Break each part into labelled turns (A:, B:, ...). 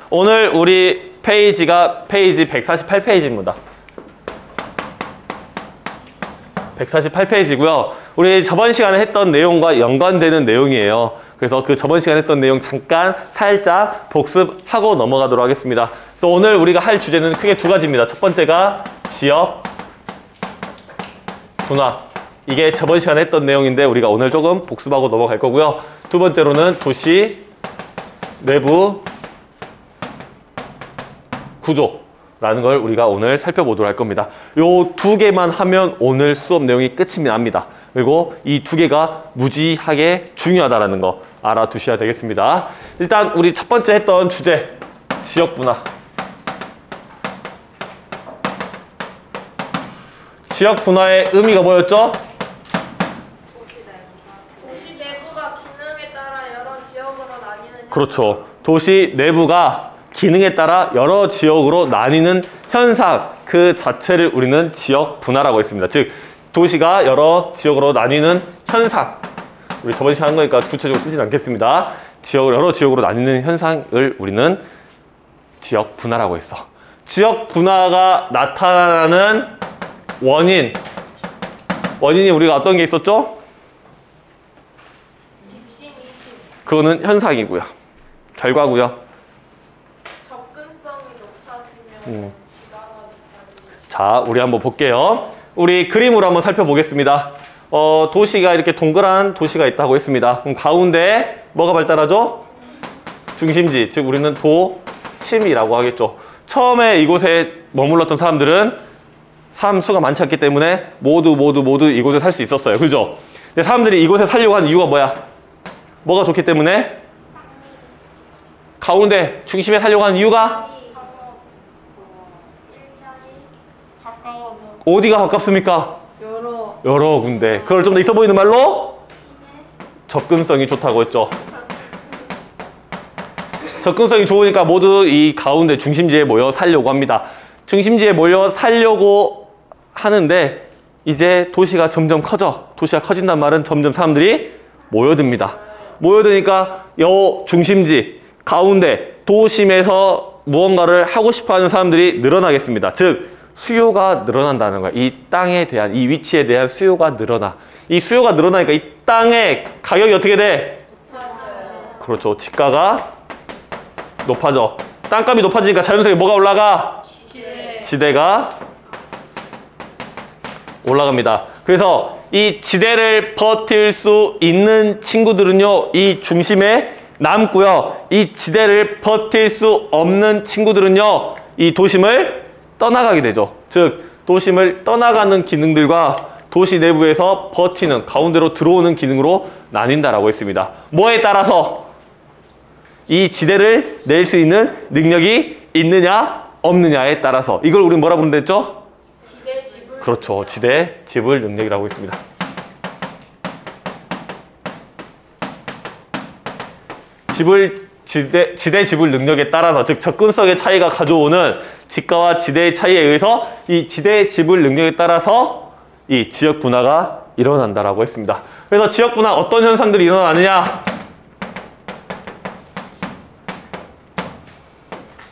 A: 오늘 우리 페이지가 페이지 148페이지입니다. 148페이지고요. 우리 저번 시간에 했던 내용과 연관되는 내용이에요. 그래서 그 저번 시간에 했던 내용 잠깐 살짝 복습하고 넘어가도록 하겠습니다. 그래서 오늘 우리가 할 주제는 크게 두 가지입니다. 첫 번째가 지역 분화. 이게 저번 시간에 했던 내용인데 우리가 오늘 조금 복습하고 넘어갈 거고요. 두 번째로는 도시 내부 구조라는 걸 우리가 오늘 살펴보도록 할 겁니다. 요 두 개만 하면 오늘 수업 내용이 끝이 납니다. 그리고 이 두 개가 무지하게 중요하다는 거 알아두셔야 되겠습니다. 일단 우리 첫 번째 했던 주제 지역 분화. 지역 분화의 의미가 뭐였죠?
B: 도시 내부가 기능에 따라 여러 지역으로 나뉘는.
A: 그렇죠. 도시 내부가 기능에 따라 여러 지역으로 나뉘는 현상 그 자체를 우리는 지역 분화라고 했습니다. 즉 도시가 여러 지역으로 나뉘는 현상. 우리 저번 시간 한 거니까 구체적으로 쓰진 않겠습니다. 여러 지역으로 나뉘는 현상을 우리는 지역 분화라고 했어. 지역 분화가 나타나는 원인이 우리가 어떤 게 있었죠?
B: 집심, 이심.
A: 그거는 현상이고요. 결과고요.
B: 접근성이 높아지면 지가가 높아지면.
A: 자, 우리 한번 볼게요. 우리 그림으로 한번 살펴보겠습니다. 도시가 이렇게 동그란 도시가 있다고 했습니다. 그럼 가운데 뭐가 발달하죠? 중심지, 즉 우리는 도심이라고 하겠죠. 처음에 이곳에 머물렀던 사람들은 사람 수가 많지 않기 때문에 모두 이곳에 살 수 있었어요. 그죠? 근데 사람들이 이곳에 살려고 하는 이유가 뭐야? 뭐가 좋기 때문에? 가운데 중심에 살려고 하는 이유가?
B: 가까워서
A: 어디가 가깝습니까? 여러 군데. 그걸 좀 더 있어 보이는 말로 접근성이 좋다고 했죠. 접근성이 좋으니까 모두 이 가운데 중심지에 모여 살려고 합니다. 중심지에 모여 살려고 하는데 이제 도시가 점점 커져. 도시가 커진단 말은 점점 사람들이 모여듭니다. 모여드니까 요 중심지 가운데 도심에서 무언가를 하고 싶어하는 사람들이 늘어나겠습니다. 즉 수요가 늘어난다는 거야. 이 땅에 대한, 이 위치에 대한 수요가 늘어나. 이 수요가 늘어나니까 이 땅의 가격이 어떻게 돼? 그렇죠. 지가가 높아져. 땅값이 높아지니까 자연스럽게 뭐가 올라가? 지대가 올라갑니다. 그래서 이 지대를 버틸 수 있는 친구들은요, 이 중심에 남고요. 이 지대를 버틸 수 없는 친구들은요, 이 도심을 떠나가게 되죠. 즉 도심을 떠나가는 기능들과 도시 내부에서 버티는, 가운데로 들어오는 기능으로 나뉜다라고 했습니다. 뭐에 따라서? 이 지대를 낼 수 있는 능력이 있느냐 없느냐에 따라서. 이걸 우리는 뭐라 부른다 했죠?
B: 지대 지불.
A: 그렇죠. 지대 지불 능력이라고 했습니다. 지대 지불 능력에 따라서, 즉 접근성의 차이가 가져오는 지가와 지대의 차이에 의해서 이 지대 지불 능력에 따라서 이 지역 분화가 일어난다라고 했습니다. 그래서 지역 분화 어떤 현상들이 일어나느냐?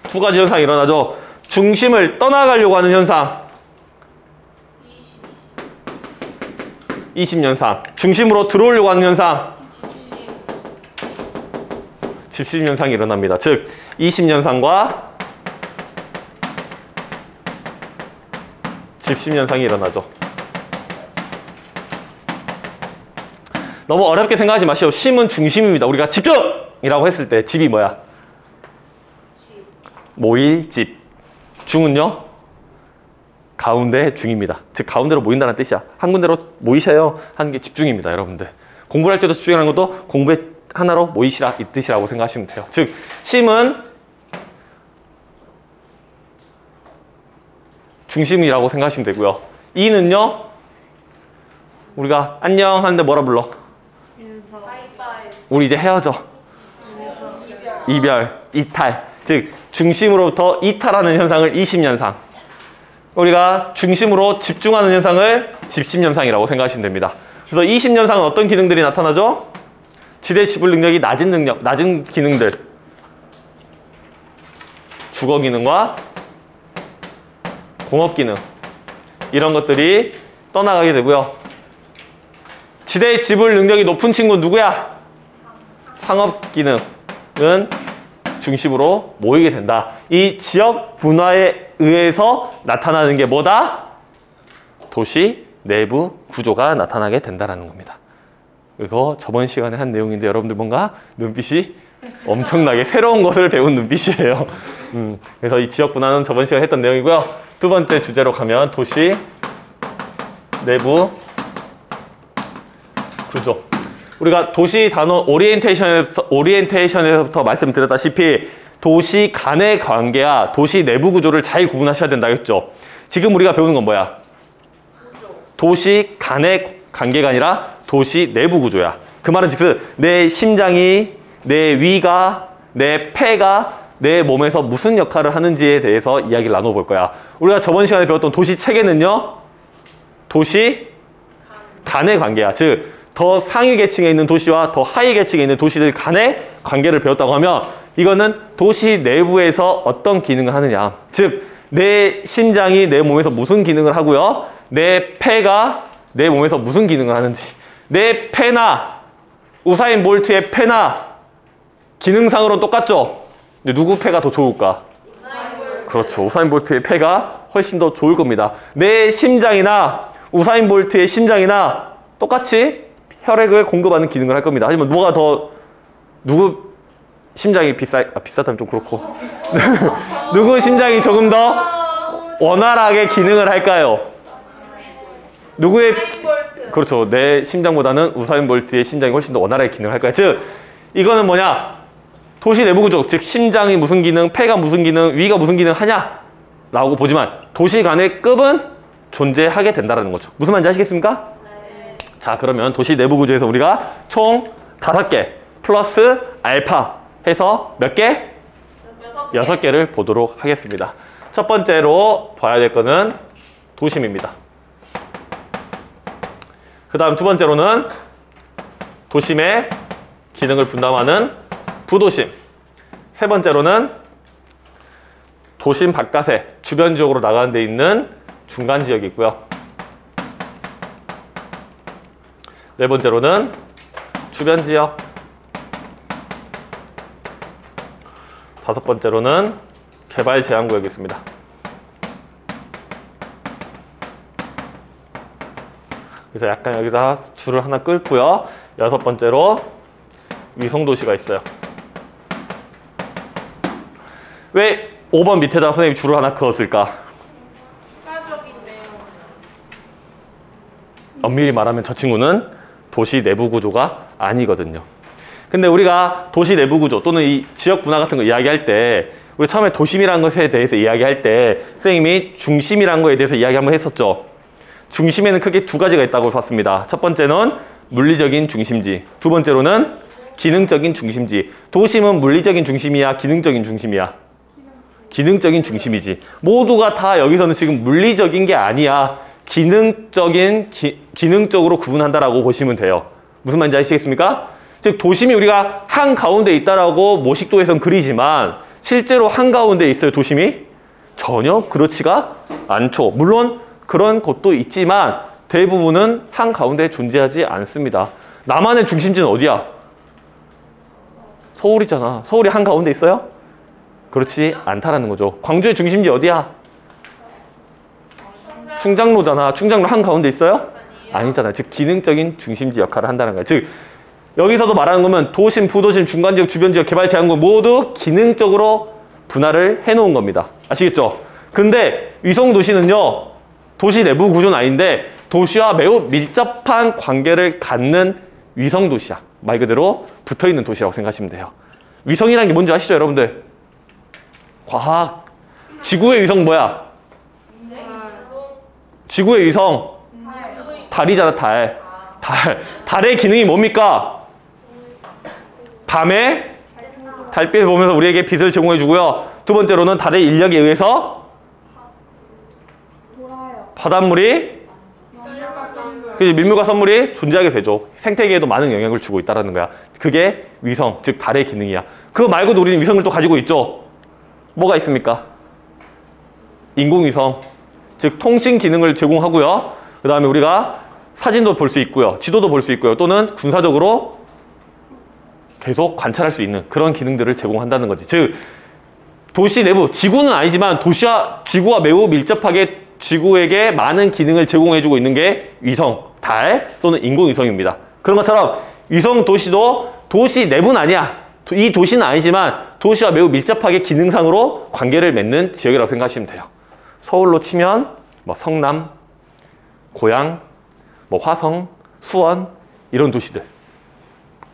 A: 두 가지 현상이 일어나죠. 중심을 떠나가려고 하는 현상. 이심 현상. 중심으로 들어오려고 하는 현상. 집심 현상이 일어납니다. 즉 이심 현상과 집심 현상이 일어나죠. 너무 어렵게 생각하지 마시오. 심은 중심입니다. 우리가 집중이라고 했을 때 집이 뭐야? 모일 집. 중은요? 가운데 중입니다. 즉 가운데로 모인다는 뜻이야. 한 군데로 모이셔요 하는 게 집중입니다. 여러분들 공부할 때도 집중하는 것도 공부에 하나로 모이시라 이 뜻이라고 생각하시면 돼요. 즉 심은 중심이라고 생각하시면 되고요. 이는요, 우리가 안녕 하는데 뭐라 불러? 우리 이제 헤어져. 이별, 이탈. 즉 중심으로부터 이탈하는 현상을 이심 현상, 우리가 중심으로 집중하는 현상을 집심 현상이라고 생각하시면 됩니다. 그래서 이심 현상은 어떤 기능들이 나타나죠? 지대 지불 능력이 낮은 기능들. 주거 기능과 공업 기능 이런 것들이 떠나가게 되고요. 지대의 지불 능력이 높은 친구는 누구야? 상업 기능은 중심으로 모이게 된다. 이 지역 분화에 의해서 나타나는 게 뭐다? 도시 내부 구조가 나타나게 된다는 겁니다. 이거 저번 시간에 한 내용인데 여러분들 뭔가 눈빛이 엄청나게 새로운 것을 배운 눈빛이에요. 그래서 이 지역 분화는 저번 시간에 했던 내용이고요. 두 번째 주제로 가면 도시 내부 구조. 우리가 도시 단원 오리엔테이션에서부터 말씀드렸다시피 도시 간의 관계와 도시 내부 구조를 잘 구분하셔야 된다 했죠. 지금 우리가 배우는 건 뭐야? 도시 간의 관계가 아니라 도시 내부 구조야. 그 말은 즉슨 내 심장이, 내 위가, 내 폐가 내 몸에서 무슨 역할을 하는지에 대해서 이야기를 나눠볼 거야. 우리가 저번 시간에 배웠던 도시 체계는요. 도시 간의 관계야. 즉 더 상위 계층에 있는 도시와 더 하위 계층에 있는 도시들 간의 관계를 배웠다고 하면 이거는 도시 내부에서 어떤 기능을 하느냐. 즉 내 심장이 내 몸에서 무슨 기능을 하고요. 내 폐가 내 몸에서 무슨 기능을 하는지. 내 폐나 우사인 볼트의 폐나 기능상으로는 똑같죠? 근데 누구 폐가 더 좋을까? 그렇죠. 우사인 볼트의 폐가 훨씬 더 좋을 겁니다. 내 심장이나 우사인 볼트의 심장이나 똑같이 혈액을 공급하는 기능을 할 겁니다. 하지만 누가 더 누구 심장이 비싸다면 좀 그렇고 누구 심장이 조금 더 원활하게 기능을 할까요? 누구의 그렇죠. 내 심장보다는 우사인 볼트의 심장이 훨씬 더 원활하게 기능을 할 거야. 즉 이거는 뭐냐? 도시 내부 구조, 즉 심장이 무슨 기능, 폐가 무슨 기능, 위가 무슨 기능 하냐라고 보지만 도시 간의 급은 존재하게 된다는 거죠. 무슨 말인지 아시겠습니까?
B: 네.
A: 자, 그러면 도시 내부 구조에서 우리가 총 5개 플러스 알파 해서 몇 개? 6개를 보도록 하겠습니다. 첫 번째로 봐야 될 거는 도심입니다. 그 다음 두 번째로는 도심의 기능을 분담하는 부도심. 세 번째로는 도심 바깥에 주변 지역으로 나가는 데 있는 중간 지역이 있고요. 네 번째로는 주변 지역. 다섯 번째로는 개발 제한 구역이 있습니다. 그래서 약간 여기다 줄을 하나 끌고요. 여섯 번째로 위성도시가 있어요. 왜 5번 밑에다 선생님이 줄을 하나 그었을까?
B: 추가적인데요.
A: 엄밀히 말하면 저 친구는 도시 내부 구조가 아니거든요. 근데 우리가 도시 내부 구조 또는 이 지역 분화 같은 거 이야기할 때 우리 처음에 도심이라는 것에 대해서 이야기할 때 선생님이 중심이라는 거에 대해서 이야기 한번 했었죠. 중심에는 크게 두 가지가 있다고 봤습니다. 첫 번째는 물리적인 중심지, 두 번째로는 기능적인 중심지. 도심은 물리적인 중심이야, 기능적인 중심이야? 기능적인 중심이지. 모두가 다 여기서는 지금 물리적인 게 아니야. 기능적으로 구분한다라고 보시면 돼요. 무슨 말인지 아시겠습니까? 즉 도심이 우리가 한가운데 있다라고 모식도에선 그리지만 실제로 한가운데 있어요, 도심이? 전혀 그렇지가 않죠. 물론 그런 곳도 있지만 대부분은 한가운데 존재하지 않습니다. 남한의 중심지는 어디야? 서울이잖아. 서울이 한가운데 있어요? 그렇지 않다라는 거죠. 광주의 중심지 어디야? 충장로잖아. 충장로 한가운데 있어요? 아니잖아요. 즉 기능적인 중심지 역할을 한다는 거예요. 즉 여기서도 말하는 거면 도심, 부도심, 중간지역, 주변지역, 개발 제한구 모두 기능적으로 분할을 해놓은 겁니다. 아시겠죠? 근데 위성도시는요. 도시 내부 구조는 아닌데 도시와 매우 밀접한 관계를 갖는 위성도시야. 말 그대로 붙어있는 도시라고 생각하시면 돼요. 위성이라는 게 뭔지 아시죠, 여러분들? 과학. 지구의 위성 뭐야? 지구의 위성. 달이잖아, 달. 달의 기능이 뭡니까? 밤에 달빛을 보면서 우리에게 빛을 제공해 주고요. 두 번째로는 달의 인력에 의해서 바닷물이 밀물과 선물이 존재하게 되죠. 생태계에도 많은 영향을 주고 있다는 거야. 그게 위성, 즉 달의 기능이야. 그거 말고도 우리는 위성을 또 가지고 있죠. 뭐가 있습니까? 인공위성, 즉 통신 기능을 제공하고요. 그 다음에 우리가 사진도 볼 수 있고요. 지도도 볼 수 있고요. 또는 군사적으로 계속 관찰할 수 있는 그런 기능들을 제공한다는 거지. 즉 도시 내부, 지구는 아니지만 도시와 지구와 매우 밀접하게 지구에게 많은 기능을 제공해주고 있는 게 위성, 달 또는 인공위성입니다. 그런 것처럼 위성 도시도 도시 내부는 아니야. 이 도시는 아니지만 도시와 매우 밀접하게 기능상으로 관계를 맺는 지역이라고 생각하시면 돼요. 서울로 치면 뭐 성남, 고양, 뭐 화성, 수원 이런 도시들.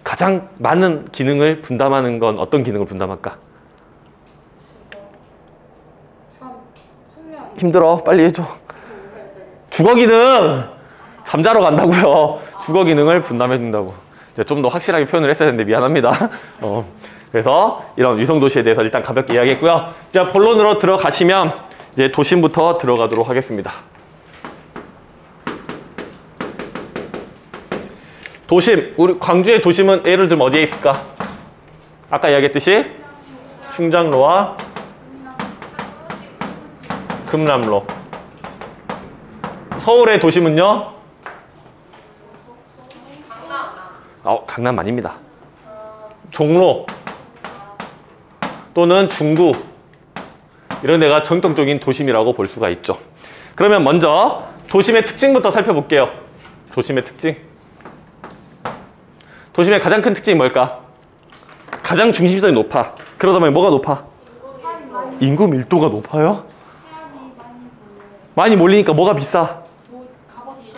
A: 가장 많은 기능을 분담하는 건 어떤 기능을 분담할까? 힘들어. 빨리 해줘. 주거 기능! 잠자러 간다고요. 주거 기능을 분담해 준다고. 좀 더 확실하게 표현을 했어야 했는데 미안합니다. 그래서 이런 위성 도시에 대해서 일단 가볍게 이야기했고요. 이제 본론으로 들어가시면 이제 도심부터 들어가도록 하겠습니다. 도심, 우리 광주의 도심은 예를 들면 어디에 있을까? 아까 이야기했듯이 충장로와 금남로. 서울의 도심은요? 강남 아닙니다. 종로 또는 중구 이런 데가 전통적인 도심이라고 볼 수가 있죠. 그러면 먼저 도심의 특징부터 살펴볼게요. 도심의 특징. 도심의 가장 큰 특징이 뭘까? 가장 중심성이 높아. 그러다 보니 뭐가 높아? 인구 밀도가 높아요? 많이 몰리니까 뭐가 비싸?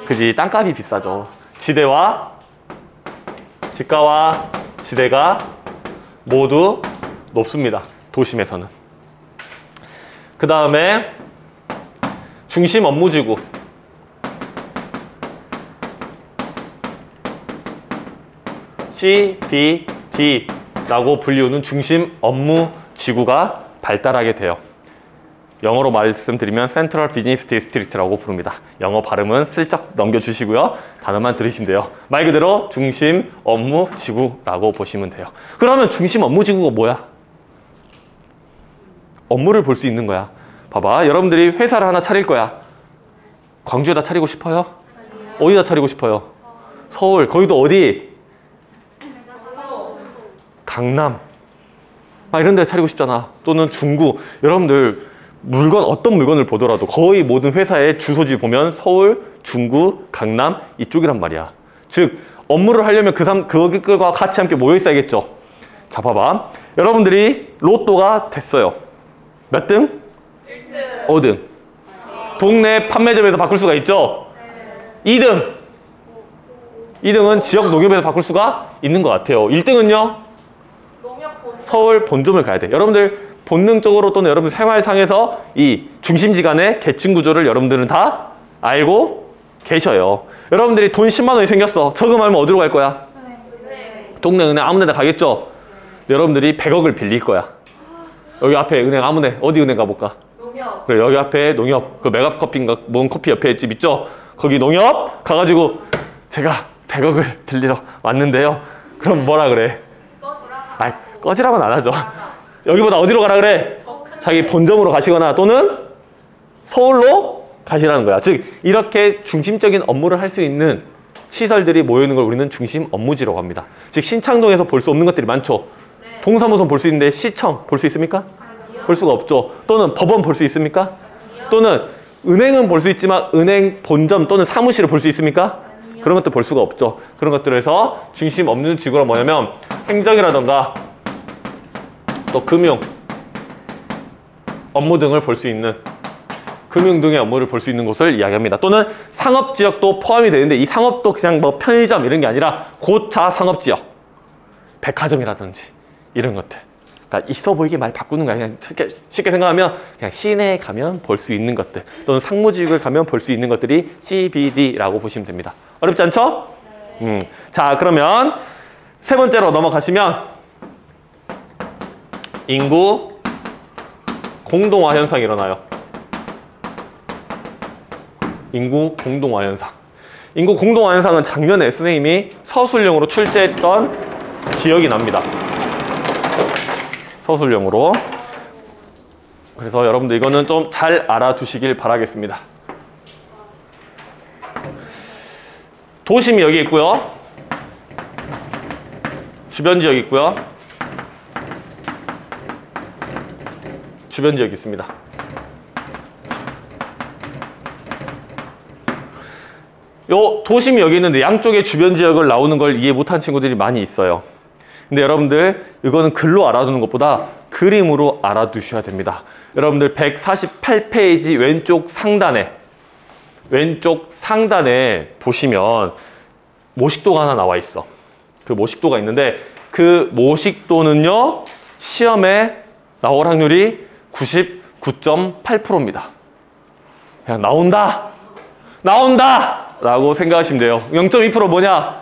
A: 그지, 땅값이 비싸죠. 지가와 지대가 모두 높습니다. 도심에서는. 그 다음에 중심 업무지구. CBD라고 불리우는 중심 업무지구가 발달하게 돼요. 영어로 말씀드리면 Central Business District라고 부릅니다. 영어 발음은 슬쩍 넘겨주시고요. 단어만 들으시면 돼요. 말 그대로 중심 업무지구라고 보시면 돼요. 그러면 중심 업무지구가 뭐야? 업무를 볼 수 있는 거야. 봐봐, 여러분들이 회사를 하나 차릴 거야. 광주에다 차리고 싶어요? 어디다 차리고 싶어요? 서울, 거기도 어디? 강남. 이런 데 차리고 싶잖아. 또는 중구. 여러분들 어떤 물건을 보더라도 거의 모든 회사의 주소지 보면 서울, 중구, 강남 이쪽이란 말이야. 즉 업무를 하려면 그들과 같이 함께 모여 있어야겠죠. 자, 봐봐. 여러분들이 로또가 됐어요. 몇 등?
B: 1등.
A: 5등. 동네 판매점에서 바꿀 수가 있죠. 2등. 2등은 지역 농협에서 바꿀 수가 있는 것 같아요. 1등은요? 서울 본점을 가야 돼. 여러분들 본능적으로 또는 여러분 생활상에서 이 중심지 간의 계층 구조를 여러분들은 다 알고 계셔요. 여러분들이 돈 10만 원이 생겼어. 저금하면 어디로 갈 거야? 동네 은행 아무 데나 가겠죠? 여러분들이 100억을 빌릴 거야. 여기 앞에 은행 아무 데, 어디 은행 가볼까?
B: 농협.
A: 그래, 여기 앞에 농협, 그 메가커피인가 뭔 커피 옆에 집 있죠? 거기 농협 가가지고 제가 100억을 빌리러 왔는데요. 그럼 뭐라 그래? 꺼지라고는 안 하죠. 여기보다 어디로 가라 그래? 자기 본점으로 가시거나 또는 서울로 가시라는 거야. 즉 이렇게 중심적인 업무를 할 수 있는 시설들이 모여있는 걸 우리는 중심 업무지라고 합니다. 즉 신창동에서 볼 수 없는 것들이 많죠. 동사무소 볼 수 있는데 시청 볼 수 있습니까? 볼 수가 없죠. 또는 법원 볼 수 있습니까? 또는 은행은 볼 수 있지만 은행 본점 또는 사무실을 볼 수 있습니까? 그런 것도 볼 수가 없죠. 그런 것들에서 중심 업무 지구가 뭐냐면 행정이라던가 또 금융 업무 등을 볼 수 있는 금융 등의 업무를 볼 수 있는 곳을 이야기합니다. 또는 상업지역도 포함이 되는데 이 상업도 그냥 뭐 편의점 이런 게 아니라 고차 상업지역 백화점이라든지 이런 것들. 그러니까 있어 보이게 많이 바꾸는 거야. 그냥 쉽게 생각하면 그냥 시내에 가면 볼 수 있는 것들 또는 상무지구에 가면 볼 수 있는 것들이 CBD라고 보시면 됩니다. 어렵지 않죠? 자, 그러면 세 번째로 넘어가시면 인구 공동화 현상이 일어나요. 인구 공동화 현상. 인구 공동화 현상은 작년에 선생님이 서술형으로 출제했던 기억이 납니다. 서술형으로. 그래서 여러분들 이거는 좀 잘 알아두시길 바라겠습니다. 도심이 여기 있고요. 주변 지역이 있고요. 주변 지역이 있습니다. 요 도심이 여기 있는데 양쪽에 주변 지역을 나오는 걸 이해 못한 친구들이 많이 있어요. 근데 여러분들 이거는 글로 알아두는 것보다 그림으로 알아두셔야 됩니다. 여러분들 148페이지 왼쪽 상단에 보시면 모식도가 하나 나와 있어. 그 모식도가 있는데 그 모식도는요 시험에 나올 확률이 99.8%입니다. 그냥 나온다 라고 생각하시면 돼요. 0.2% 뭐냐?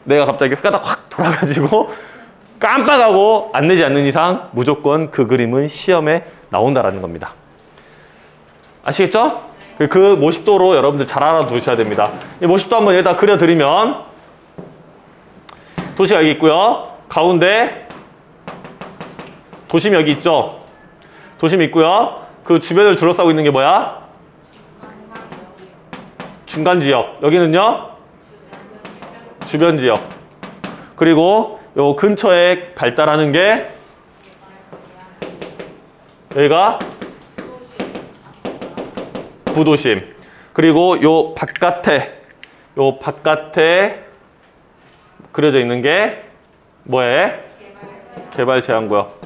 A: 내가 갑자기 혓바닥 확 돌아가지고 깜빡하고 안 내지 않는 이상 무조건 그 그림은 시험에 나온다라는 겁니다. 아시겠죠? 그 모식도로 여러분들 잘 알아두셔야 됩니다. 이 모식도 한번 여기다 그려드리면 도시가 여기 있고요. 가운데 도심이 여기 있죠. 도심이 있고요. 그 주변을 둘러싸고 있는 게 뭐야? 중간 지역. 여기는요? 주변 지역. 그리고 요 근처에 발달하는 게 여기가 부도심. 그리고 요 바깥에 그려져 있는 게 뭐예요? 개발 제한구역.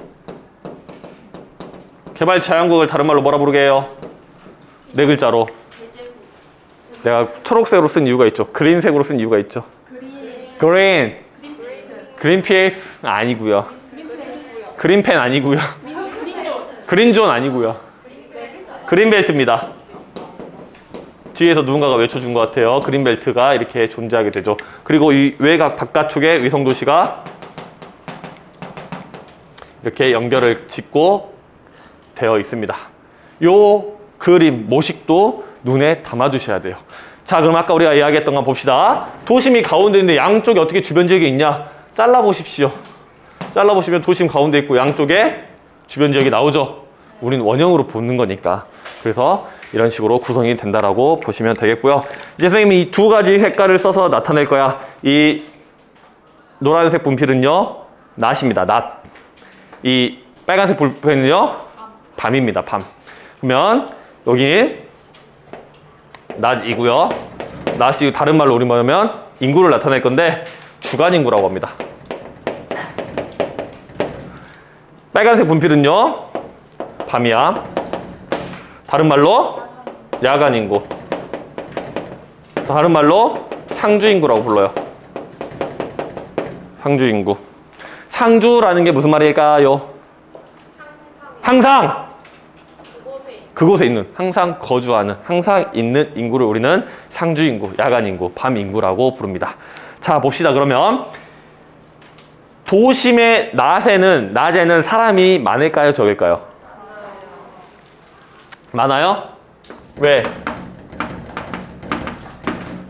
A: 개발 제한구역을 다른 말로 뭐라 부르게 해요? 네 글자로. 내가 초록색으로 쓴 이유가 있죠. 그린색으로 쓴 이유가 있죠. 그린피스 아니고요. 그린펜 아니고요. 그린존 아니고요. 그린벨트입니다. 뒤에서 누군가가 외쳐준 것 같아요. 그린벨트가 이렇게 존재하게 되죠. 그리고 이 외곽 바깥쪽에 위성도시가 이렇게 연결을 짓고 되어 있습니다. 요 그림, 모식도 눈에 담아두셔야 돼요. 자, 그럼 아까 우리가 이야기했던 거 봅시다. 도심이 가운데 있는데 양쪽에 어떻게 주변 지역이 있냐? 잘라보십시오. 잘라보시면 도심 가운데 있고 양쪽에 주변 지역이 나오죠. 우린 원형으로 보는 거니까. 그래서 이런 식으로 구성이 된다라고 보시면 되겠고요. 이제 선생님이 이 두 가지 색깔을 써서 나타낼 거야. 이 노란색 분필은요, 낮입니다. 낮. 이 빨간색 볼펜은요, 밤입니다. 밤. 그러면 여기 낮이고요. 낮이 다른 말로 우리 뭐냐면 인구를 나타낼 건데 주간인구라고 합니다. 빨간색 분필은요, 밤이야. 다른 말로 야간인구. 다른 말로 상주인구라고 불러요. 상주인구. 상주라는 게 무슨 말일까요? 항상 그곳에 있는, 항상 거주하는, 항상 있는 인구를 우리는 상주인구, 야간인구, 밤인구라고 부릅니다. 자, 봅시다. 그러면 도심의 낮에는 사람이 많을까요? 적을까요? 많아요? 왜?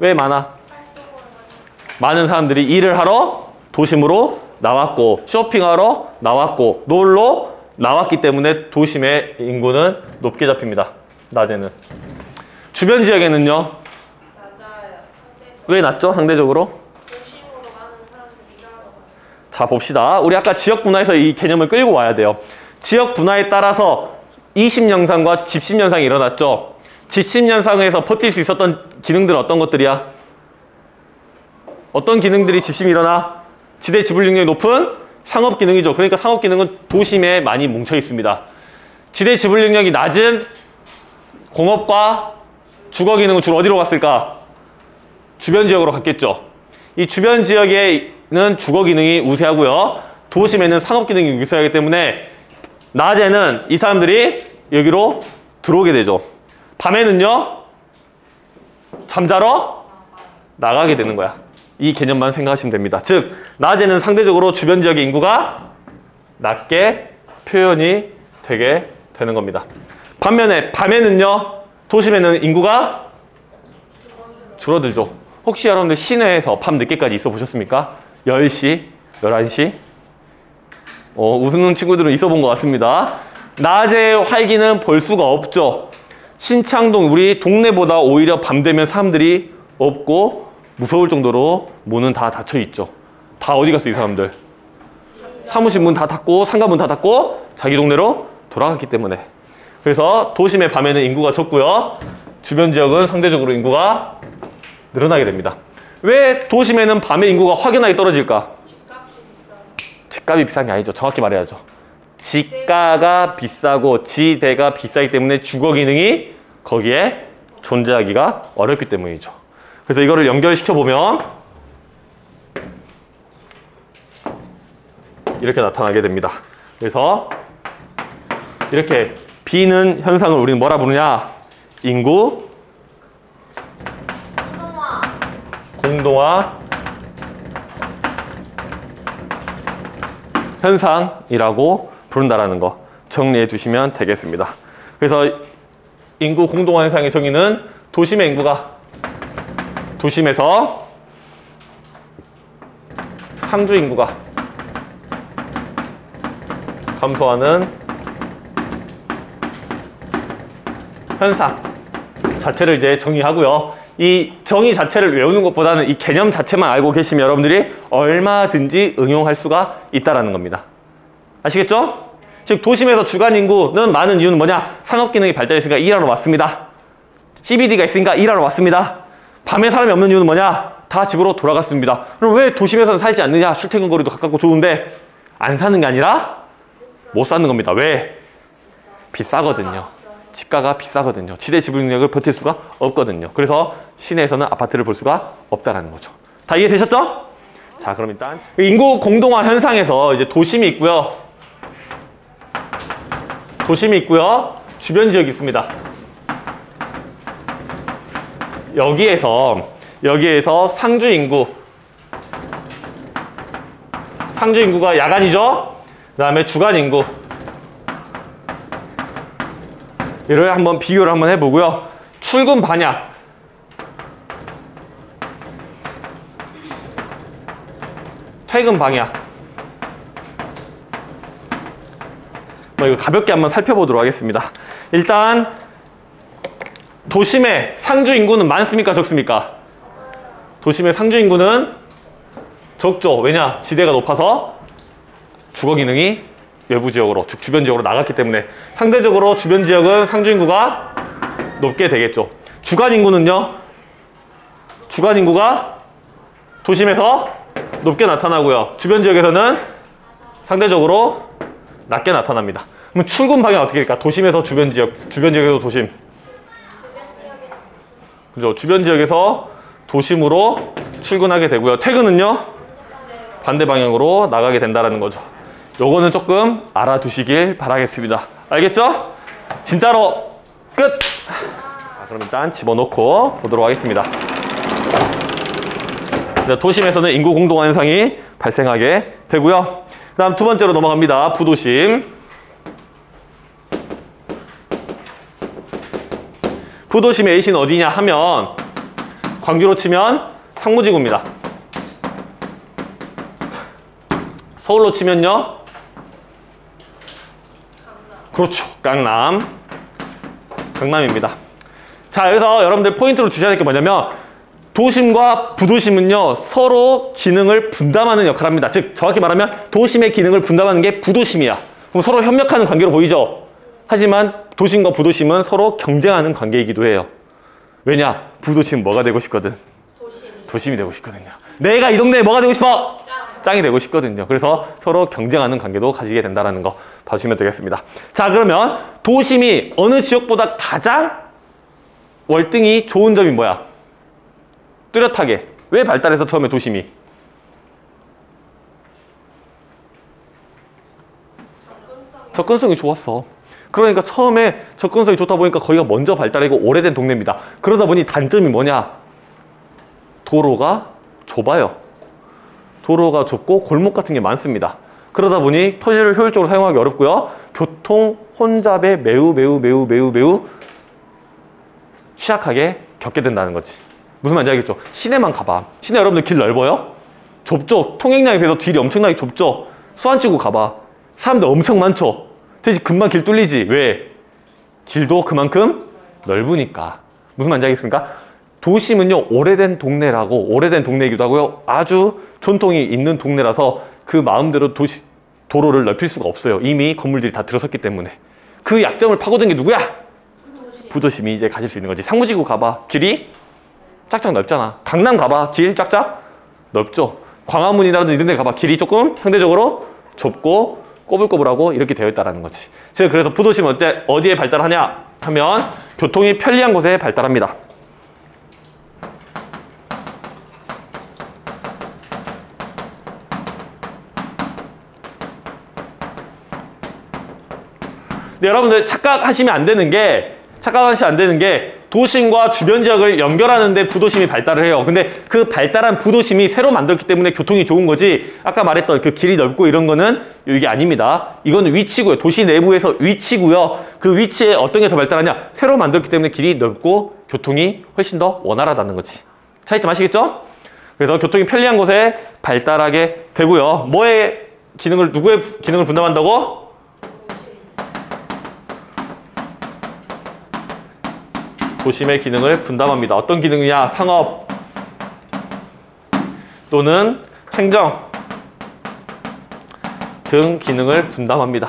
A: 왜 많아? 많은 사람들이 일을 하러 도심으로 나왔고, 쇼핑하러 나왔고, 놀러 나왔기 때문에 도심의 인구는 높게 잡힙니다. 낮에는. 주변 지역에는요?
B: 낮아요.
A: 왜 낮죠? 상대적으로?
B: 도심으로 많은 사람들이 일하러 가요.
A: 자, 봅시다. 우리 아까 지역 분화에서 이 개념을 끌고 와야 돼요. 지역 분화에 따라서 이심연상과 집심연상이 일어났죠. 집심연상에서 버틸 수 있었던 기능들은 어떤 것들이야? 어떤 기능들이 집심이 일어나? 지대 지불 능력이 높은 상업 기능이죠. 그러니까 상업 기능은 도심에 많이 뭉쳐 있습니다. 지대 지불 능력이 낮은 공업과 주거 기능은 주로 어디로 갔을까? 주변 지역으로 갔겠죠. 이 주변 지역에는 주거 기능이 우세하고요. 도심에는 상업 기능이 우세하기 때문에 낮에는 이 사람들이 여기로 들어오게 되죠. 밤에는요, 잠자러 나가게 되는 거야. 이 개념만 생각하시면 됩니다. 즉, 낮에는 상대적으로 주변 지역의 인구가 낮게 표현이 되게 되는 겁니다. 반면에 밤에는요, 도심에는 인구가 줄어들죠. 혹시 여러분들 시내에서 밤 늦게까지 있어 보셨습니까? 10시, 11시? 웃는 친구들은 있어 본 것 같습니다. 낮에 활기는 볼 수가 없죠. 신창동 우리 동네보다 오히려 밤 되면 사람들이 없고 무서울 정도로 문은 다 닫혀 있죠. 다 어디 갔어 이 사람들? 사무실 문 다 닫고 상가 문 다 닫고 자기 동네로 돌아갔기 때문에. 그래서 도심의 밤에는 인구가 적고요. 주변 지역은 상대적으로 인구가 늘어나게 됩니다. 왜 도심에는 밤에 인구가 확연하게 떨어질까?
B: 집값이 비싸요.
A: 집값이 비싼 게 아니죠. 정확히 말해야죠. 지가가 비싸고 지대가 비싸기 때문에 주거 기능이 거기에 존재하기가 어렵기 때문이죠. 그래서 이거를 연결시켜 보면 이렇게 나타나게 됩니다. 그래서 이렇게 비는 현상을 우리는 뭐라 부르냐? 인구 공동화 현상이라고 부른다라는 거 정리해 주시면 되겠습니다. 그래서 인구 공동화 현상의 정의는 도심의 인구가 도심에서 상주 인구가 감소하는 현상 자체를 이제 정의하고요. 이 정의 자체를 외우는 것보다는 이 개념 자체만 알고 계시면 여러분들이 얼마든지 응용할 수가 있다는 겁니다. 아시겠죠? 즉 도심에서 주간 인구는 많은 이유는 뭐냐? 산업 기능이 발달했으니까 일하러 왔습니다. CBD가 있으니까 일하러 왔습니다. 밤에 사람이 없는 이유는 뭐냐? 다 집으로 돌아갔습니다. 그럼 왜 도심에서는 살지 않느냐? 출퇴근 거리도 가깝고 좋은데 안 사는 게 아니라 못 사는 겁니다. 왜? 비싸거든요. 집가가 비싸거든요. 지대 지불 능력을 버틸 수가 없거든요. 그래서 시내에서는 아파트를 볼 수가 없다는 거죠. 다 이해되셨죠? 자, 그럼 일단 인구 공동화 현상에서 이제 도심이 있고요. 도심이 있고요. 주변 지역이 있습니다. 여기에서 상주 인구가 야간이죠. 그다음에 주간 인구. 이를 한번 비교를 한번 해보고요. 출근 방향. 퇴근 방향. 뭐 이거 가볍게 한번 살펴보도록 하겠습니다. 일단 도심의 상주 인구는 많습니까? 적습니까? 도심의 상주 인구는 적죠. 왜냐? 지대가 높아서 주거 기능이 외부 지역으로, 즉 주변 지역으로 나갔기 때문에 상대적으로 주변 지역은 상주 인구가 높게 되겠죠. 주간 인구는요? 주간 인구가 도심에서 높게 나타나고요. 주변 지역에서는 상대적으로 낮게 나타납니다. 그럼 출근 방향 어떻게 될까? 도심에서 주변 지역, 주변 지역에서 도심. 그죠? 주변 지역에서 도심으로 출근하게 되고요. 퇴근은요? 반대 방향으로 나가게 된다는 거죠. 요거는 조금 알아두시길 바라겠습니다. 알겠죠? 진짜로 끝! 자, 그럼 일단 집어넣고 보도록 하겠습니다. 도심에서는 인구 공동화 현상이 발생하게 되고요. 그 다음 두 번째로 넘어갑니다. 부도심. 부도심의 A시는 어디냐 하면 광주로 치면 상무지구입니다. 서울로 치면요? 그렇죠. 강남입니다. 자, 여기서 여러분들 포인트로 주셔야 될 게 뭐냐면 도심과 부도심은요 서로 기능을 분담하는 역할을 합니다. 즉 정확히 말하면 도심의 기능을 분담하는 게 부도심이야. 그럼 서로 협력하는 관계로 보이죠? 하지만 도심과 부도심은 서로 경쟁하는 관계이기도 해요. 왜냐? 부도심은 뭐가 되고 싶거든? 도심이 되고 싶거든요. 내가 이 동네에 뭐가 되고 싶어? 짱이 되고 싶거든요. 그래서 서로 경쟁하는 관계도 가지게 된다는 거 봐주시면 되겠습니다. 자, 그러면 도심이 어느 지역보다 가장 월등히 좋은 점이 뭐야? 뚜렷하게. 왜 발달해서 처음에 도심이? 접근성이 좋았어. 그러니까 처음에 접근성이 좋다 보니까 거기가 먼저 발달하고 오래된 동네입니다. 그러다 보니 단점이 뭐냐? 도로가 좁아요. 도로가 좁고 골목 같은 게 많습니다. 그러다 보니 토지를 효율적으로 사용하기 어렵고요. 교통 혼잡에 매우 취약하게 겪게 된다는 거지. 무슨 말인지 알겠죠? 시내만 가봐. 시내 여러분들 길 넓어요? 좁죠? 통행량에 비해서 길이 엄청나게 좁죠? 수안치고 가봐. 사람들 엄청 많죠? 대신 금방 길 뚫리지. 왜? 길도 그만큼 넓으니까. 무슨 말인지 알겠습니까? 도심은요, 오래된 동네라고, 오래된 동네이기도 하고요, 아주 전통이 있는 동네라서 그 마음대로 도로를 넓힐 수가 없어요. 이미 건물들이 다 들어섰기 때문에. 그 약점을 파고든 게 누구야? 부도심이 이제 가질 수 있는 거지. 상무지구 가봐. 길이 짝짝 넓잖아. 강남 가봐. 길 짝짝 넓죠. 광화문이라든지 이런 데 가봐. 길이 조금 상대적으로 좁고 꼬불꼬불하고 이렇게 되어 있다는 거지. 즉 그래서 부도심은 어디에 발달하냐 하면 교통이 편리한 곳에 발달합니다. 네, 여러분들 착각하시면 안 되는 게 도심과 주변 지역을 연결하는데 부도심이 발달을 해요. 근데 그 발달한 부도심이 새로 만들었기 때문에 교통이 좋은 거지, 아까 말했던 그 길이 넓고 이런 거는 이게 아닙니다. 이건 위치고요. 도시 내부에서 위치고요. 그 위치에 어떤 게 더 발달하냐? 새로 만들었기 때문에 길이 넓고 교통이 훨씬 더 원활하다는 거지. 차이점 아시겠죠? 그래서 교통이 편리한 곳에 발달하게 되고요. 누구의 기능을 분담한다고? 도심의 기능을 분담합니다. 어떤 기능이냐? 상업 또는 행정 등 기능을 분담합니다.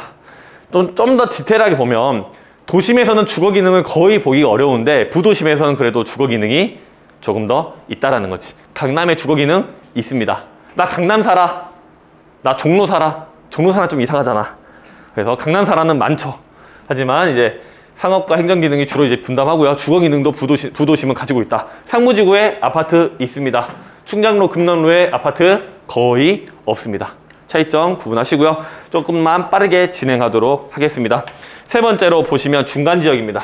A: 또 좀 더 디테일하게 보면 도심에서는 주거 기능을 거의 보기가 어려운데 부도심에서는 그래도 주거 기능이 조금 더 있다라는 거지. 강남에 주거 기능 있습니다. 나 강남 살아. 나 종로 살아. 종로 살아 좀 이상하잖아. 그래서 강남 살아는 많죠. 하지만 이제 상업과 행정 기능이 주로 이제 분담하고요. 주거 기능도 부도심은 가지고 있다. 상무지구에 아파트 있습니다. 충장로, 금남로에 아파트 거의 없습니다. 차이점 구분하시고요. 조금만 빠르게 진행하도록 하겠습니다. 세 번째로 보시면 중간 지역입니다.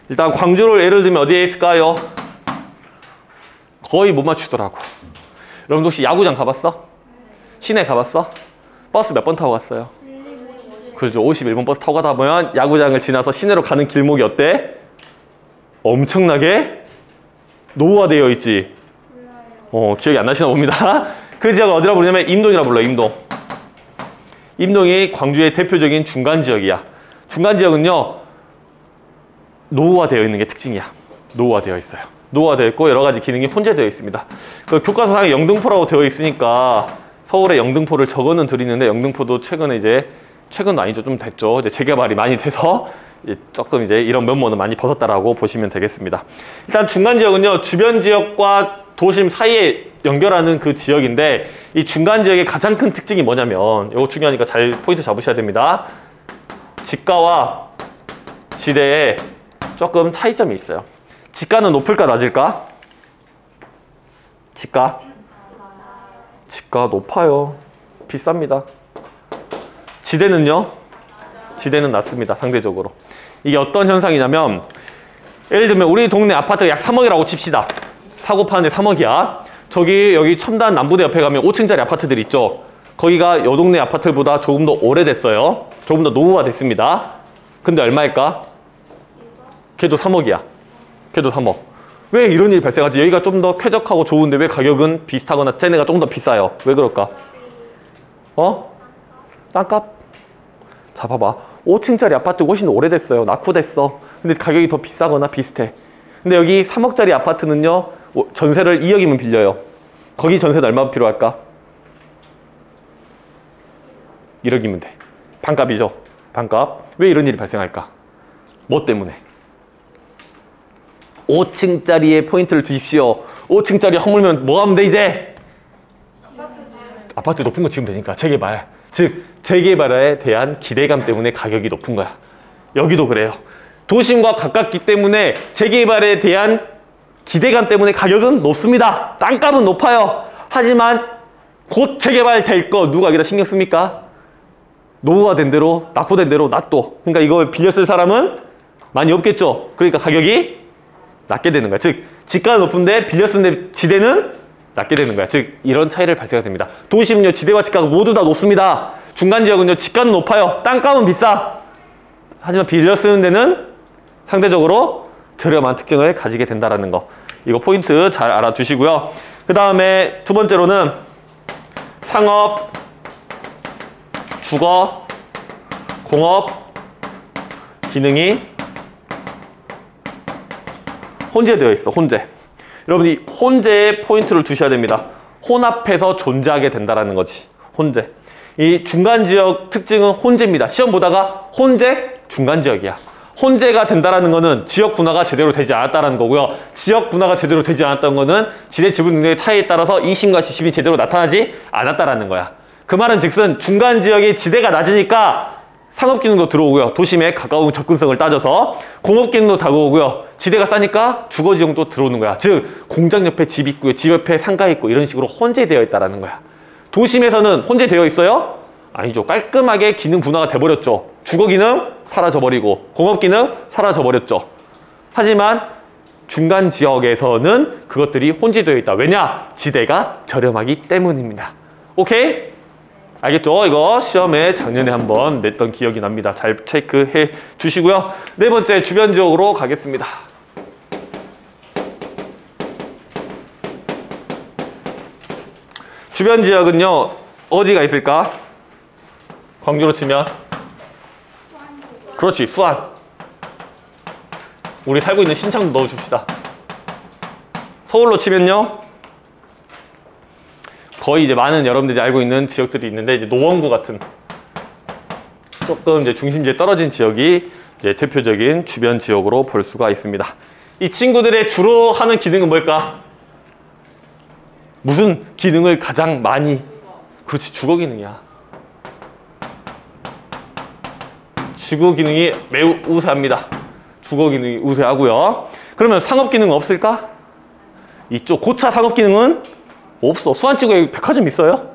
A: 일단 광주를 예를 들면 어디에 있을까요? 거의 못 맞추더라고. 여러분 혹시 야구장 가봤어? 시내 가봤어? 버스 몇 번 타고 갔어요? 그렇죠. 51번 버스 타고 가다 보면 야구장을 지나서 시내로 가는 길목이 어때? 엄청나게 노후화되어 있지. 기억이 안 나시나 봅니다. 그 지역을 어디라 부르냐면 임동이라 불러요. 임동. 임동이 광주의 대표적인 중간 지역이야. 중간 지역은요, 노후화되어 있는 게 특징이야. 노후화되어 있어요. 노후화되어 있고 여러 가지 기능이 혼재되어 있습니다. 그 교과서상에 영등포라고 되어 있으니까 서울의 영등포를 적어는 드리는데, 영등포도 최근도 아니죠. 좀 됐죠. 이제 재개발이 많이 돼서 조금 이제 이런 면모는 많이 벗었다라고 보시면 되겠습니다. 일단 중간 지역은요, 주변 지역과 도심 사이에 연결하는 그 지역인데, 이 중간 지역의 가장 큰 특징이 뭐냐면, 이거 중요하니까 잘 포인트 잡으셔야 됩니다. 지가와 지대에 조금 차이점이 있어요. 지가는 높을까 낮을까? 지가 높아요. 비쌉니다. 지대는요? 지대는 낮습니다. 상대적으로. 이게 어떤 현상이냐면, 예를 들면 우리 동네 아파트가 약 3억이라고 칩시다. 사고 파는데 3억이야. 여기 첨단 남부대 옆에 가면 5층짜리 아파트들 있죠. 거기가 요 동네 아파트보다 조금 더 오래됐어요. 조금 더 노후화 됐습니다. 근데 얼마일까? 걔도 3억이야. 걔도 3억. 왜 이런 일이 발생하지? 여기가 좀 더 쾌적하고 좋은데 왜 가격은 비슷하거나 쟤네가 조금 더 비싸요? 왜 그럴까? 땅값? 자, 봐봐. 5층짜리 아파트가 훨씬 오래됐어요. 낙후됐어. 근데 가격이 더 비싸거나 비슷해. 근데 여기 3억짜리 아파트는요, 전세를 2억이면 빌려요. 거기 전세는 얼마 필요할까? 1억이면 돼. 반값이죠. 반값. 왜 이런 일이 발생할까? 뭐 때문에? 5층짜리에 포인트를 주십시오. 5층짜리 허물면 뭐 하면 돼 이제? 아파트 높은 거 지으면 되니까. 재개발. 즉 재개발에 대한 기대감 때문에 가격이 높은 거야. 여기도 그래요. 도심과 가깝기 때문에 재개발에 대한 기대감 때문에 가격은 높습니다. 땅값은 높아요. 하지만 곧 재개발될 거 누가 여기다 신경 씁니까? 노후화된 대로, 낙후된 대로 놔둬. 그러니까 이걸 빌려 쓸 사람은 많이 없겠죠. 그러니까 가격이 낮게 되는 거야. 즉 지가는 높은데 빌려 쓰는 지대는 낮게 되는 거야. 즉 이런 차이를 발생하게 됩니다. 도심은요, 지대와 지가가 모두 다 높습니다. 중간 지역은요, 지가는 높아요. 땅값은 비싸. 하지만 빌려 쓰는 데는 상대적으로 저렴한 특징을 가지게 된다는 거. 이거 포인트 잘 알아두시고요. 그 다음에 두 번째로는 상업, 주거, 공업, 기능이 혼재되어 있어. 혼재. 여러분 이 혼재의 포인트를 두셔야 됩니다. 혼합해서 존재하게 된다라는 거지. 혼재. 이 중간지역 특징은 혼재입니다. 시험 보다가 혼재, 중간지역이야. 혼재가 된다라는 거는 지역 분화가 제대로 되지 않았다는 거고요. 지역 분화가 제대로 되지 않았던 거는 지대 지분 능력의 차이에 따라서 이심과 지심이 제대로 나타나지 않았다라는 거야. 그 말은 즉슨 중간지역의 지대가 낮으니까 상업기능도 들어오고요. 도심에 가까운 접근성을 따져서 공업기능도 다가오고요. 지대가 싸니까 주거지형도 들어오는 거야. 즉 공장 옆에 집 있고요. 집 옆에 상가 있고 이런 식으로 혼재되어 있다는 거야. 도심에서는 혼재되어 있어요? 아니죠. 깔끔하게 기능 분화가 돼버렸죠. 주거기능 사라져버리고 공업기능 사라져버렸죠. 하지만 중간지역에서는 그것들이 혼재되어 있다. 왜냐? 지대가 저렴하기 때문입니다. 오케이? 알겠죠? 이거 시험에 작년에 한번 냈던 기억이 납니다. 잘 체크해 주시고요. 네 번째 주변 지역으로 가겠습니다. 주변 지역은요. 어디가 있을까? 광주로 치면 그렇지. 수안. 우리 살고 있는 신창도 넣어줍시다. 서울로 치면요. 거의 이제 많은 여러분들이 알고 있는 지역들이 있는데 이제 노원구 같은 조금 이제 중심지에 떨어진 지역이 이제 대표적인 주변 지역으로 볼 수가 있습니다. 이 친구들의 주로 하는 기능은 뭘까? 무슨 기능을 가장 많이? 그렇지, 주거 기능이야. 주거 기능이 매우 우세합니다. 주거 기능이 우세하고요. 그러면 상업 기능은 없을까? 이쪽 고차 상업 기능은 없어. 수안지구에 백화점 있어요?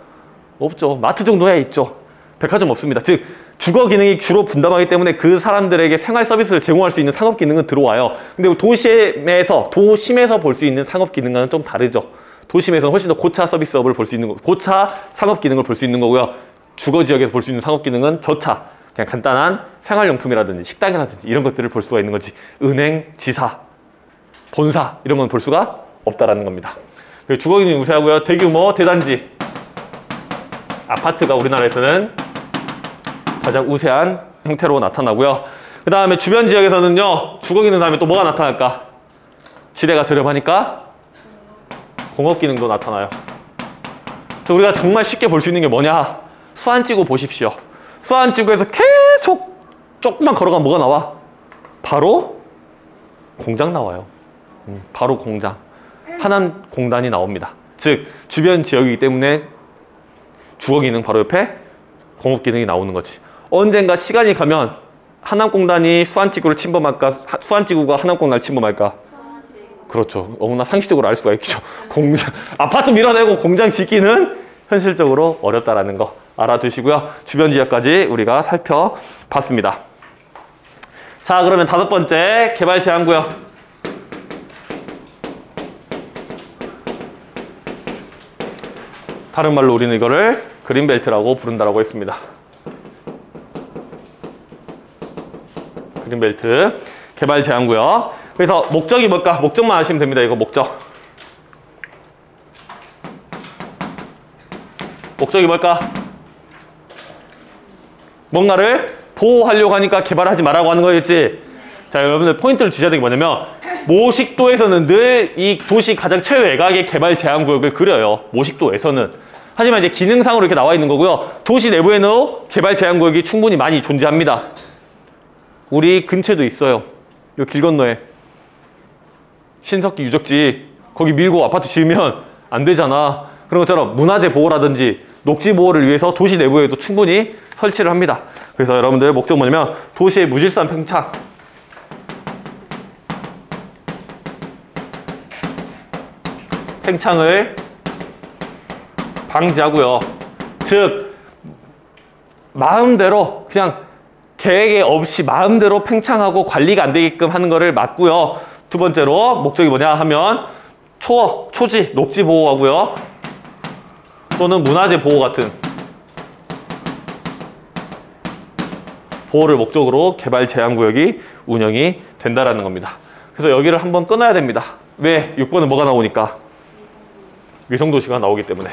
A: 없죠. 마트 정도야 있죠. 백화점 없습니다. 즉 주거 기능이 주로 분담하기 때문에 그 사람들에게 생활 서비스를 제공할 수 있는 상업 기능은 들어와요. 근데 도심에서 볼 수 있는 상업 기능과는 좀 다르죠. 도심에서는 훨씬 더 고차 서비스업을 볼 수 있는 거, 고차 상업 기능을 볼 수 있는 거고요. 주거 지역에서 볼 수 있는 상업 기능은 저차, 그냥 간단한 생활용품이라든지 식당이라든지 이런 것들을 볼 수가 있는 거지. 은행, 지사, 본사 이런 건 볼 수가 없다라는 겁니다. 주거 기능이 우세하고요. 대규모 대단지, 아파트가 우리나라에서는 가장 우세한 형태로 나타나고요. 그 다음에 주변 지역에서는요. 주거 기능 다음에 또 뭐가 나타날까? 지대가 저렴하니까 공업 기능도 나타나요. 그래서 우리가 정말 쉽게 볼 수 있는 게 뭐냐? 수안지구 보십시오. 수안지구에서 계속 조금만 걸어가면 뭐가 나와? 바로 공장 나와요. 바로 공장. 하남공단이 나옵니다. 즉 주변 지역이기 때문에 주거 기능 바로 옆에 공업 기능이 나오는 거지. 언젠가 시간이 가면 하남공단이 수안지구를 침범할까? 수안지구가 하남공단을 침범할까? 그렇죠. 너무나 상식적으로 알 수가 있죠. 공장, 아파트 밀어내고 공장 짓기는 현실적으로 어렵다라는 거 알아두시고요. 주변 지역까지 우리가 살펴봤습니다. 자, 그러면 다섯 번째 개발 제한구역. 다른 말로 우리는 이거를 그린벨트라고 부른다라고 했습니다. 그린벨트 개발 제한구역. 그래서 목적이 뭘까? 목적만 아시면 됩니다. 이거 목적. 목적이 뭘까? 뭔가를 보호하려고 하니까 개발하지 말라고 하는 거였지. 자, 여러분들 포인트를 주셔야 되는 게 뭐냐면 모식도에서는 늘 이 도시 가장 최외곽의 개발 제한구역을 그려요. 모식도에서는. 하지만 이제 기능상으로 이렇게 나와 있는 거고요. 도시 내부에는 개발 제한구역이 충분히 많이 존재합니다. 우리 근처에도 있어요. 요 길 건너에 신석기 유적지 거기 밀고 아파트 지으면 안 되잖아. 그런 것처럼 문화재 보호라든지 녹지 보호를 위해서 도시 내부에도 충분히 설치를 합니다. 그래서 여러분들 목적 뭐냐면 도시의 무질서한 팽창, 팽창을 방지하고요. 즉 마음대로 그냥 계획에 없이 마음대로 팽창하고 관리가 안 되게끔 하는 거를 막고요. 두 번째로 목적이 뭐냐 하면 초지, 녹지 보호하고요. 또는 문화재 보호 같은 보호를 목적으로 개발 제한구역이 운영이 된다라는 겁니다. 그래서 여기를 한번 끊어야 됩니다. 왜? 6번은 뭐가 나오니까? 위성도시가 나오기 때문에.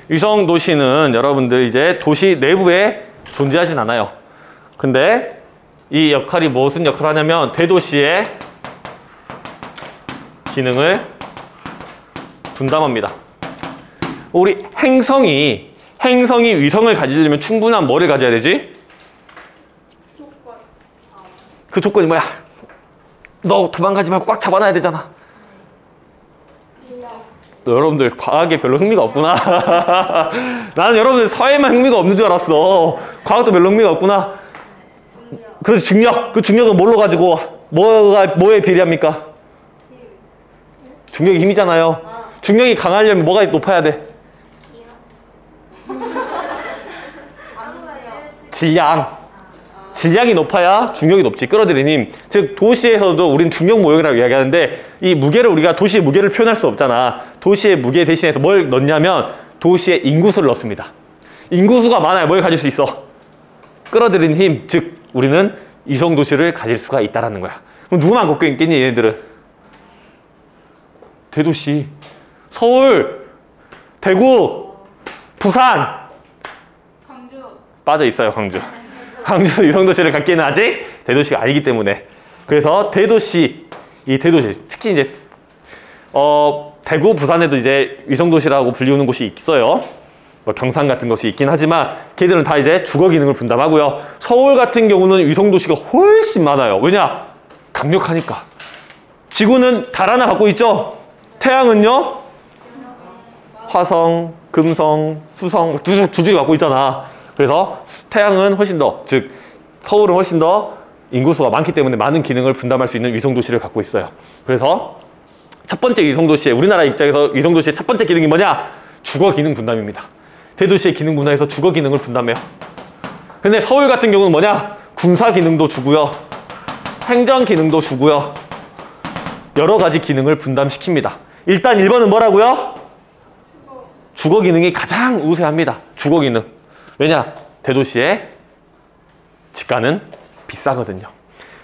A: 위성 도시는 여러분들 이제 도시 내부에 존재하진 않아요. 근데 이 역할이 무슨 역할을 하냐면 대도시의 기능을 분담합니다. 우리 행성이 위성을 가지려면 충분한 뭐를 가져야 되지?
B: 조건.
A: 그 조건이 뭐야? 너 도망가지 말고 꽉 잡아놔야 되잖아. 너 여러분들 과학에 별로 흥미가 없구나. 나는 여러분들 사회만 흥미가 없는 줄 알았어. 과학도 별로 흥미가 없구나. 그래서 중력. 그 중력은 뭘로 가지고 뭐에 비례합니까? 중력이 힘이잖아요. 중력이 강하려면 뭐가 높아야 돼? 질량이 높아야 중력이 높지. 끌어들이님. 즉 도시에서도 우린 중력 모형이라고 이야기하는데 이 무게를 우리가 도시의 무게를 표현할 수 없잖아. 도시의 무게 대신해서 뭘 넣냐면 도시의 인구수를 넣습니다. 인구수가 많아야 뭘 가질 수 있어? 끌어들이는 힘. 즉 우리는 위성 도시를 가질 수가 있다라는 거야. 그럼 누구만 갖고 있겠니 얘네들은? 대도시. 서울, 대구, 부산.
B: 광주.
A: 빠져 있어요, 광주. 광주 위성도시를 갖기에는 아직 대도시가 아니기 때문에. 그래서 대도시, 이 대도시, 특히 이제 대구, 부산에도 이제 위성도시라고 불리우는 곳이 있어요. 뭐 경산 같은 것이 있긴 하지만 걔들은 다 이제 주거 기능을 분담하고요. 서울 같은 경우는 위성도시가 훨씬 많아요. 왜냐? 강력하니까. 지구는 달 하나 갖고 있죠? 태양은요? 화성, 금성, 수성 두 줄이 갖고 있잖아. 그래서 태양은 훨씬 더, 즉 서울은 훨씬 더 인구수가 많기 때문에 많은 기능을 분담할 수 있는 위성도시를 갖고 있어요. 그래서 첫 번째 위성도시의, 우리나라 입장에서 위성도시의 첫 번째 기능이 뭐냐? 주거 기능 분담입니다. 대도시의 기능 분담에서 주거 기능을 분담해요. 근데 서울 같은 경우는 뭐냐? 군사 기능도 주고요. 행정 기능도 주고요. 여러 가지 기능을 분담시킵니다. 일단 1번은 뭐라고요? 주거 기능이 가장 우세합니다. 주거 기능. 왜냐? 대도시의 집가는 비싸거든요.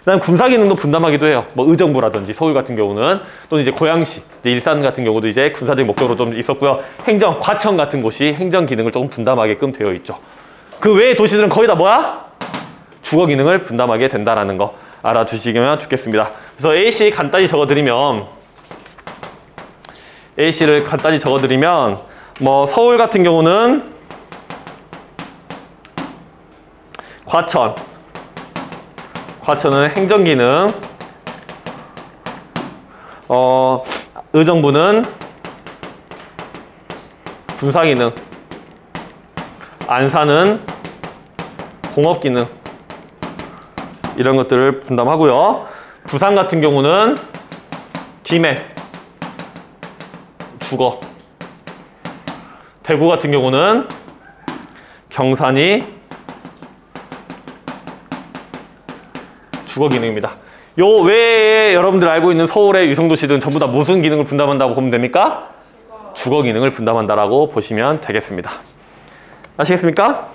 A: 그다음 군사 기능도 분담하기도 해요. 뭐 의정부라든지 서울 같은 경우는, 또는 이제 고양시, 이제 일산 같은 경우도 이제 군사적 목적으로 좀 있었고요. 행정, 과천 같은 곳이 행정 기능을 조금 분담하게끔 되어 있죠. 그 외의 도시들은 거의 다 뭐야? 주거 기능을 분담하게 된다라는 거 알아주시면 좋겠습니다. 그래서 A씨 간단히 적어드리면, A씨를 간단히 적어드리면, 뭐 서울 같은 경우는 과천은 행정기능, 의정부는 군사기능, 안산은 공업기능, 이런 것들을 분담하고요. 부산 같은 경우는 김해, 주거, 대구 같은 경우는 경산이 주거 기능입니다. 요 외에 여러분들 알고 있는 서울의 위성도시들은 전부 다 무슨 기능을 분담한다고 보면 됩니까? 주거 기능을 분담한다라고 보시면 되겠습니다. 아시겠습니까?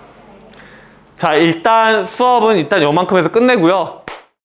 A: 자, 일단 수업은 일단 요만큼 해서 끝내고요.